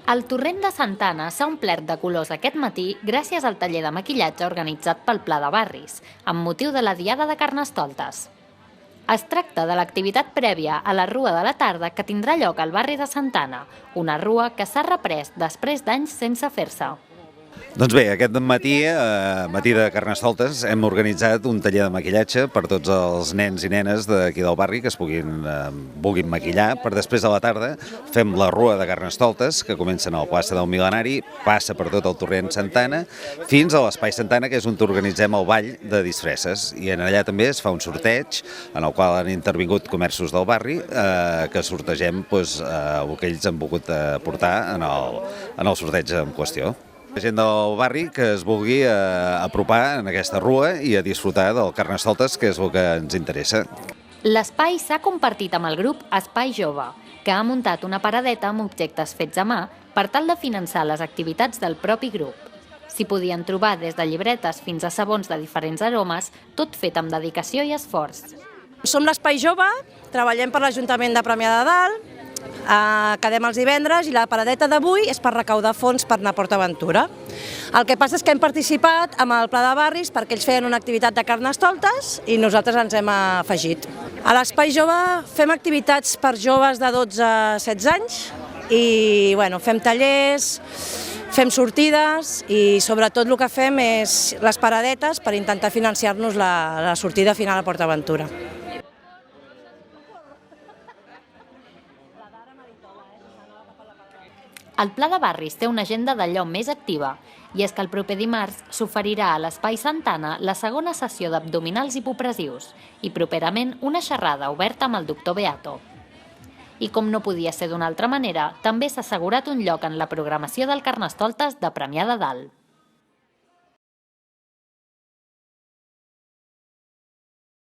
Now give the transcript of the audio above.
El torrent de Santa Anna s'ha omplert de colors aquest matí gràcies al taller de maquillatge organitzat pel Pla de Barris, amb motiu de la Diada de Carnestoltes. Es tracta de l'activitat prèvia a la Rua de la Tarda que tindrà lloc al barri de Santa Anna, una rua que s'ha reprès després d'anys sense fer-se. Doncs bé, aquest matí, matí de Carnestoltes, hem organitzat un taller de maquillatge per tots els nens i nenes d'aquí del barri que es vulguin maquillar, per després a la tarda fem la Rua de Carnestoltes, que comença a la plaça del Mil·lenari, passa per tot el torrent Santa Anna, fins a l'Espai Santa Anna, que és on organitzem el ball de disfresses. I allà també es fa un sorteig, en el qual han intervingut comerços del barri, que sortegem el que ells han volgut aportar en el sorteig en qüestió. La gent del barri que es vulgui apropar en aquesta rua i a disfrutar del Carnestoltes, que és el que ens interessa. L'espai s'ha compartit amb el grup Espai Jove, que ha muntat una paradeta amb objectes fets a mà per tal de finançar les activitats del propi grup. S'hi podien trobar des de llibretes fins a sabons de diferents aromes, tot fet amb dedicació i esforç. Som l'Espai Jove, treballem per l'Ajuntament de Premià de Dalt, quedem els divendres i la paradeta d'avui és per recaudar fons per anar a PortAventura. El que passa és que hem participat amb el Pla de Barris perquè ells feien una activitat de Carnestoltes i nosaltres ens hem afegit. A l'Espai Jove fem activitats per joves de 12 a 16 anys i fem tallers, fem sortides i sobretot el que fem és les paradetes per intentar financiar-nos la sortida final a PortAventura. El Pla de Barris té una agenda d'allò més activa, i és que el proper dimarts s'oferirà a l'Espai Santa Anna la segona sessió d'abdominals hipopressius i properament una xerrada oberta amb el doctor Beato. I com no podia ser d'una altra manera, també s'ha assegurat un lloc en la programació del Carnestoltes de Premià de Dalt.